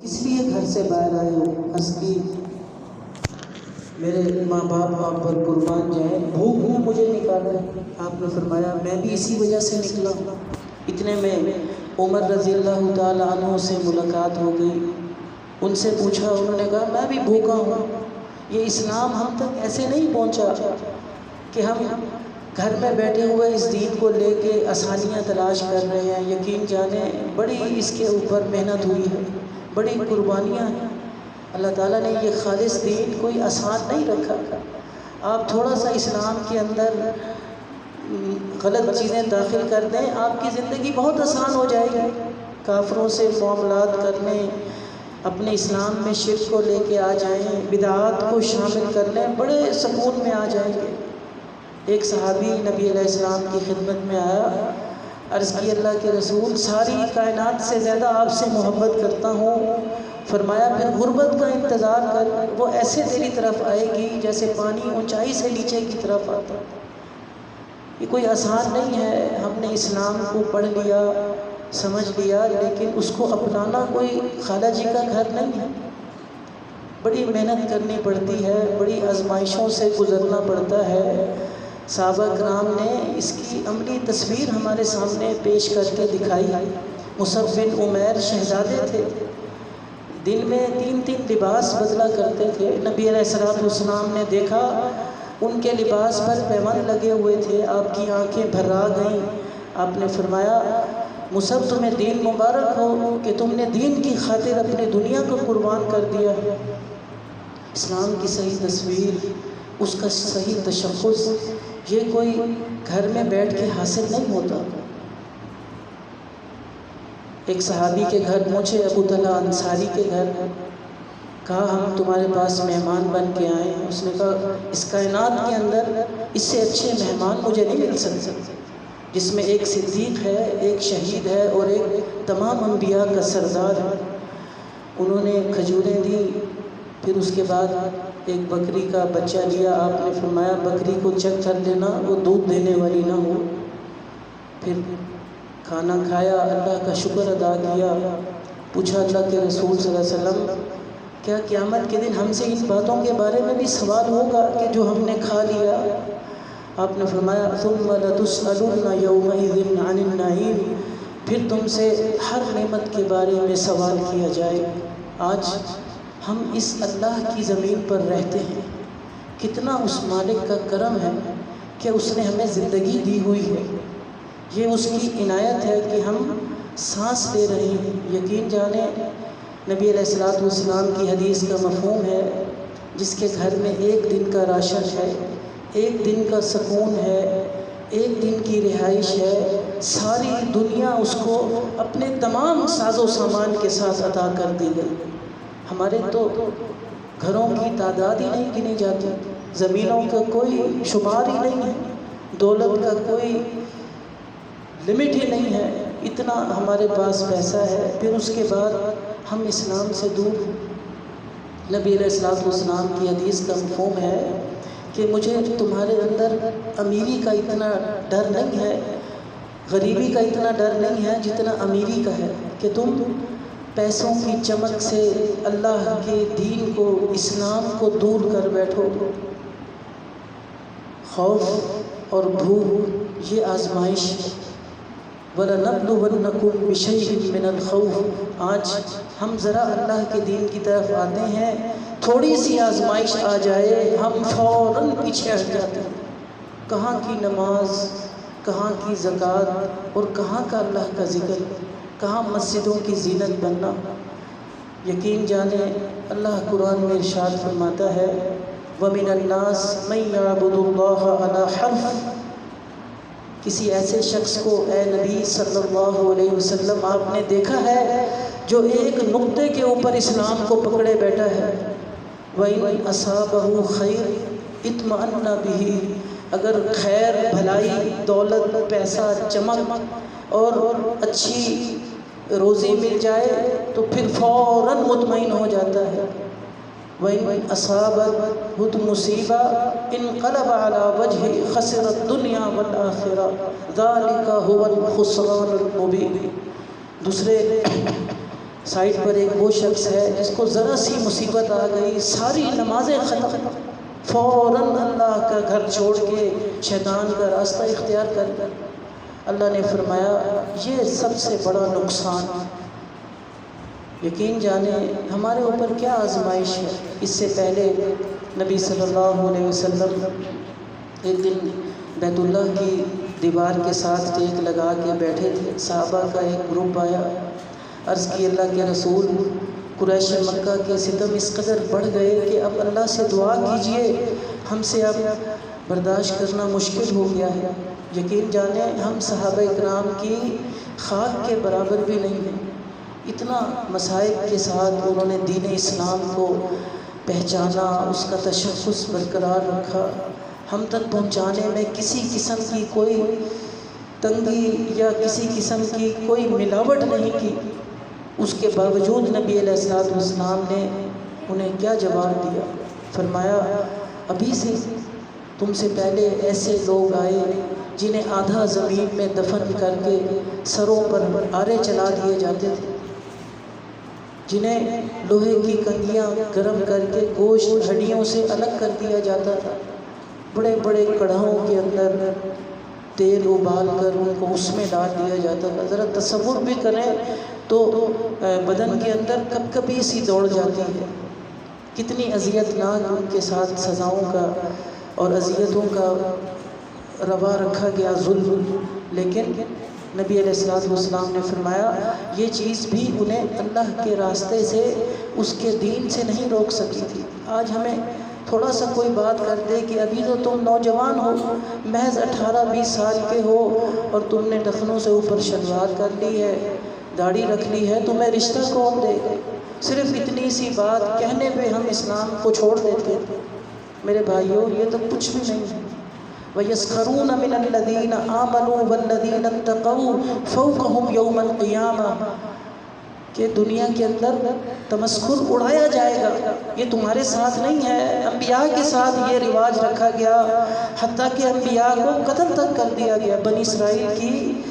اس لیے گھر سے باہر آئے ہو؟ عرض کی میرے ماں باپ آپ پر قربان جائیں، بھوک نے مجھے نکالا ہے۔ آپ نے فرمایا میں بھی اسی وجہ سے نکلا ہوں۔ اتنے میں عمر رضی اللہ تعالیٰ عنہ سے ملاقات ہو گئی، ان سے پوچھا، انہوں نے کہا میں بھی بھوکا ہوں۔ یہ اسلام ہم تک ایسے نہیں پہنچا کہ ہم گھر میں بیٹھے ہوئے اس دین کو لے کے آسانیاں تلاش کر رہے ہیں۔ یقین جانیں بڑی اس کے اوپر محنت ہوئی ہے، بڑی قربانیاں ہیں۔ اللہ تعالیٰ نے یہ خالص دین کوئی آسان نہیں رکھا۔ آپ تھوڑا سا اسلام کے اندر غلط چیزیں داخل کر دیں، آپ کی زندگی بہت آسان ہو جائے گی۔ کافروں سے معاملات کرنے، اپنے اسلام میں شرک کو لے کے آ جائیں، بدعات کو شامل کر لیں، بڑے سکون میں آ جائیں گے۔ ایک صحابی نبی علیہ السلام کی خدمت میں آیا، عرض کی اللہ کے رسول ساری کائنات سے زیادہ آپ سے محبت کرتا ہوں۔ فرمایا پھر غربت کا انتظار کر، وہ ایسے تیری طرف آئے گی جیسے پانی اونچائی سے نیچے کی طرف آتا۔ یہ کوئی آسان نہیں ہے۔ ہم نے اسلام کو پڑھ لیا، سمجھ لیا، لیکن اس کو اپنانا کوئی خالہ جی کا گھر نہیں ہے۔ بڑی محنت کرنی پڑتی ہے، بڑی آزمائشوں سے گزرنا پڑتا ہے۔ صحابہ کرام نے اس کی عملی تصویر ہمارے سامنے پیش کر کے دکھائی۔ مصعب بن عمیر شہزادے تھے، دن میں 3 لباس بدلا کرتے تھے۔ نبی علیہ السلام نے دیکھا ان کے لباس پر پیوند لگے ہوئے تھے، آپ کی آنکھیں بھرا گئیں۔ آپ نے فرمایا مصعب تمہیں دین مبارک ہو کہ تم نے دین کی خاطر اپنی دنیا کو قربان کر دیا۔ اسلام کی صحیح تصویر، اس کا صحیح تشخص، یہ کوئی گھر میں بیٹھ کے حاصل نہیں ہوتا۔ ایک صحابی کے گھر پہنچے، ابو طلحہ انصاری کے گھر، کہا ہم تمہارے پاس مہمان بن کے آئے ہیں۔ اس نے کہا اس کائنات کے اندر اس سے اچھے مہمان مجھے نہیں مل سکتے، جس میں ایک صدیق ہے، ایک شہید ہے اور ایک تمام انبیاء کا سردار ہے۔ انہوں نے کھجوریں دی، پھر اس کے بعد ایک بکری کا بچہ لیا۔ آپ نے فرمایا بکری کو چیک کر لینا، وہ دودھ دینے والی نہ ہو۔ پھر کھانا کھایا، اللہ کا شکر ادا کیا۔ پوچھا اللہ کے رسول صلی اللہ علیہ وسلم کیا قیامت کے دن ہم سے ان باتوں کے بارے میں بھی سوال ہوگا کہ جو ہم نے کھا لیا؟ آپ نے فرمایا ثم لتسألن یومئذ عن النعیم، پھر تم سے ہر نعمت کے بارے میں سوال کیا جائے۔ آج ہم اس اللہ کی زمین پر رہتے ہیں، کتنا اس مالک کا کرم ہے کہ اس نے ہمیں زندگی دی ہوئی ہے۔ یہ اس کی عنایت ہے کہ ہم سانس لے رہے ہیں۔ یقین جانیں نبی علیہ السلام کی حدیث کا مفہوم ہے جس کے گھر میں ایک دن کا راشن ہے، ایک دن کا سکون ہے، ایک دن کی رہائش ہے، ساری دنیا اس کو اپنے تمام ساز و سامان کے ساتھ عطا کر دی گئی۔ ہمارے تو گھروں کی تعداد ہی نہیں گنی جاتی، زمینوں کا کوئی شمار ہی نہیں ہے، دولت کا کوئی لمٹ ہی نہیں ہے، اتنا ہمارے پاس پیسہ ہے۔ پھر اس کے بعد ہم اسلام سے دور۔ نبی علیہ السلام کی حدیث کا مفہوم ہے کہ مجھے تمہارے اندر امیری کا اتنا ڈر نہیں ہے، غریبی کا اتنا ڈر نہیں ہے جتنا امیری کا ہے، کہ تم پیسوں کی چمک سے اللہ کے دین کو، اسلام کو دور کر بیٹھو۔ خوف اور بھوک یہ آزمائش ہے۔ وَلَنَبْلُوَنَّكُمْ بِشَيْءٍ مِّنَ الْخَوْفِ، آج ہم ذرا اللہ کے دین کی طرف آتے ہیں، تھوڑی سی آزمائش آ جائے ہم فوراً پیچھے ہٹ جاتے ہیں۔ کہاں کی نماز، کہاں کی زکوٰۃ اور کہاں کا اللہ کا ذکر، کہاں مسجدوں کی زینت بننا۔ یقین جانیں اللہ قرآن میں ارشاد فرماتا ہے وَمِنَ النَّاسِ مَن يَعْبُدُ اللَّهَ عَلَى حَرْفٍ، کسی ایسے شخص کو اے نبی صلی اللہ علیہ وسلم آپ نے دیکھا ہے جو ایک نقطے کے اوپر اسلام کو پکڑے بیٹھا ہے۔ وَإِنْ أَصَابَهُ خَيْرٌ اطْمَأَنَّ بِهِ، اگر خیر، بھلائی، دولت، پیسہ، چمک اور اچھی روزی مل جائے تو پھر فوراً مطمئن ہو جاتا ہے۔ وَإِنْ أَصَابَتْهُ مُصِیبَةٌ انقلب عَلَى وَجْهِهِ خَسِرَ الدُّنْيَا وَالْآخِرَةَ ذَلِكَ هُوَ الْخُسْرَانُ الْمُبِينُ۔ دوسرے سائٹ پر ایک وہ شخص ہے جس کو ذرا سی مصیبت آ گئی، ساری نمازیں ختم، فوراً اللہ کا گھر چھوڑ کے شیطان کا راستہ اختیار کر کر اللہ نے فرمایا یہ سب سے بڑا نقصان۔ یقین جانے ہمارے اوپر کیا آزمائش ہے۔ اس سے پہلے نبی صلی اللہ علیہ وسلم ایک دن بیت اللہ کی دیوار کے ساتھ ٹیک لگا کے بیٹھے تھے، صحابہ کا ایک گروپ آیا، عرض کی اللہ کے رسول قریش مکہ کے ستم اس قدر بڑھ گئے کہ اب اللہ سے دعا کیجئے، ہم سے اب برداشت کرنا مشکل ہو گیا ہے۔ یقین جانے ہم صحابہ اکرام کی خاک کے برابر بھی نہیں ہیں، اتنا مصائب کے ساتھ انہوں نے دین اسلام کو پہچانا، اس کا تشخص برقرار رکھا، ہم تک پہنچانے میں کسی قسم کی کوئی تنگی یا کسی قسم کی کوئی ملاوٹ نہیں کی۔ اس کے باوجود نبی علیہ السلام نے انہیں کیا جواب دیا؟ فرمایا ابھی سے تم سے پہلے ایسے لوگ آئے جنہیں آدھا زمین میں دفن کر کے سروں پر آرے چلا دیے جاتے تھے، جنہیں لوہے کی کنگیاں گرم کر کے گوشت ہڈیوں سے الگ کر دیا جاتا تھا، بڑے بڑے کڑھاؤں کے اندر تیل ابال کر ان کو اس میں ڈال دیا جاتا تھا۔ ذرا تصور بھی کریں تو بدن کے اندر کب کبھی سی دوڑ جاتی ہے، کتنی اذیت ناک ان کے ساتھ سزاؤں کا اور اذیتوں کا روا رکھا گیا ظلم۔ لیکن نبی علیہ السلام نے فرمایا یہ چیز بھی انہیں اللہ کے راستے سے، اس کے دین سے نہیں روک سکی تھی۔ آج ہمیں تھوڑا سا کوئی بات کر دے کہ ابھی تو تم نوجوان ہو، محض 18-20 سال کے ہو اور تم نے ٹخنوں سے اوپر شلوار کر لی ہے، داڑھی رکھ لی ہے، تمہیں رشتہ کون دے گا؟ صرف اتنی سی بات کہنے پہ ہم اسلام کو چھوڑ دیتے۔ میرے بھائیوں یہ تو کچھ بھی نہیں ہے۔ وَيَسْخَرُونَ مِنَ الَّذِينَ آمَنُوا وَالَّذِينَ اتَّقَوْا فَوْقَهُمْ يَوْمَ الْقِيَامَةِ کہ دنیا کے اندر تمسخر اڑایا جائے گا، یہ تمہارے ساتھ نہیں ہے۔ انبیاء کے ساتھ یہ رواج رکھا گیا، حتیٰ کہ انبیاء کو قتل تک کر دیا گیا۔ بنی اسرائیل کی